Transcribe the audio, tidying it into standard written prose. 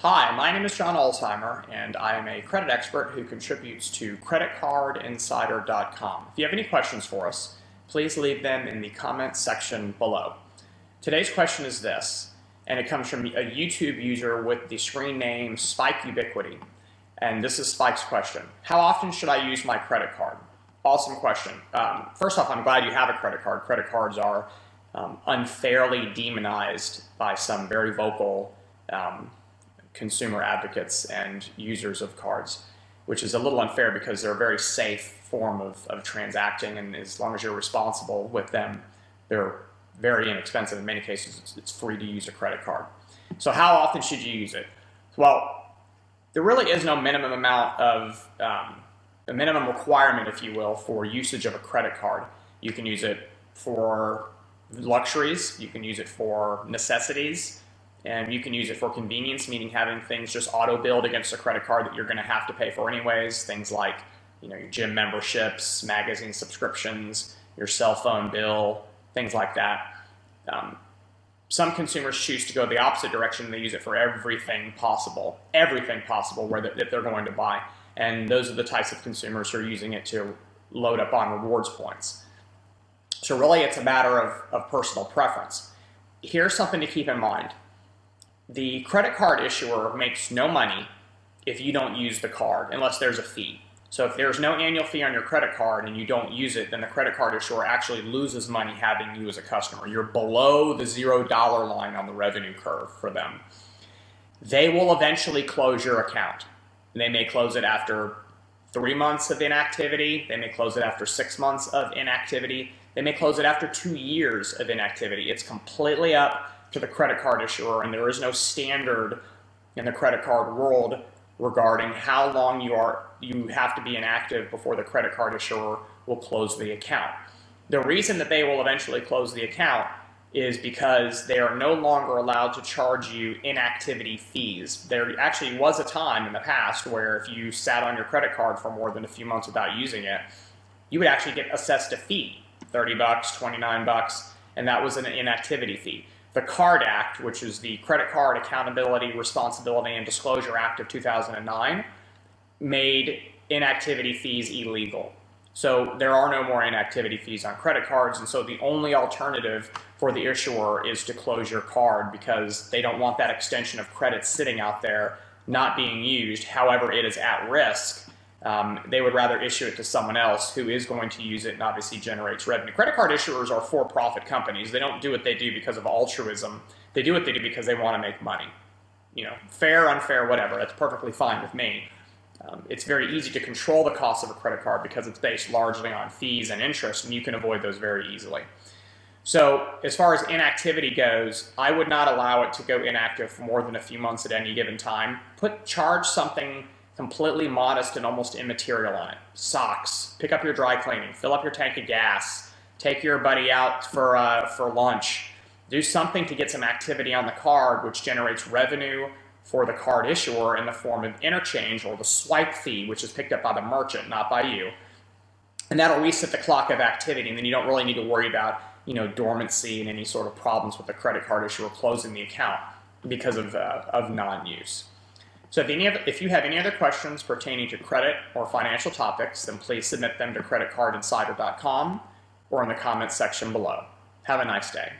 Hi, my name is John Alzheimer, and I am a credit expert who contributes to creditcardinsider.com. If you have any questions for us, please leave them in the comments section below. Today's question is this, and it comes from a YouTube user with the screen name Spike Ubiquity. And this is Spike's question. How often should I use my credit card? Awesome question. First off, I'm glad you have a credit card. Credit cards are unfairly demonized by some very vocal consumer advocates and users of cards, which is a little unfair because they're a very safe form of transacting, and as long as you're responsible with them, they're very inexpensive. In many cases, it's free to use a credit card. So how often should you use it? Well, there really is no minimum amount of, a minimum requirement, if you will, for usage of a credit card. You can use it for luxuries, you can use it for necessities, and you can use it for convenience, meaning having things just auto-billed against a credit card that you're going to have to pay for anyways. Things like, your gym memberships, magazine subscriptions, your cell phone bill, things like that. Some consumers choose to go the opposite direction. They use it for everything possible where that they're going to buy. And those are the types of consumers who are using it to load up on rewards points. So really, it's a matter of personal preference. Here's something to keep in mind. The credit card issuer makes no money if you don't use the card unless there's a fee. So if there's no annual fee on your credit card and you don't use it, then the credit card issuer actually loses money having you as a customer. You're below the $0 line on the revenue curve for them. They will eventually close your account. They may close it after 3 months of inactivity. They may close it after 6 months of inactivity. They may close it after 2 years of inactivity. It's completely up to the credit card issuer, and there is no standard in the credit card world regarding how long you have to be inactive before the credit card issuer will close the account. The reason that they will eventually close the account is because they are no longer allowed to charge you inactivity fees. There actually was a time in the past where if you sat on your credit card for more than a few months without using it, you would actually get assessed a fee, $30, $29, and that was an inactivity fee. The CARD Act, which is the Credit Card Accountability, Responsibility, and Disclosure Act of 2009, made inactivity fees illegal. So there are no more inactivity fees on credit cards, and so the only alternative for the issuer is to close your card because they don't want that extension of credit sitting out there not being used. However, it is at risk. They would rather issue it to someone else who is going to use it and obviously generates revenue. Credit card issuers are for-profit companies. They don't do what they do because of altruism. They do what they do because they want to make money. Fair, unfair, whatever. That's perfectly fine with me. It's very easy to control the cost of a credit card because it's based largely on fees and interest, and you can avoid those very easily. So as far as inactivity goes, I would not allow it to go inactive for more than a few months at any given time. Charge something completely modest and almost immaterial on it. Socks, pick up your dry cleaning, fill up your tank of gas, take your buddy out for lunch. Do something to get some activity on the card, which generates revenue for the card issuer in the form of interchange or the swipe fee, which is picked up by the merchant, not by you. And that'll reset the clock of activity, and then you don't really need to worry about dormancy and any sort of problems with the credit card issuer closing the account because of non-use. So if you have any other questions pertaining to credit or financial topics, then please submit them to creditcardinsider.com or in the comments section below. Have a nice day.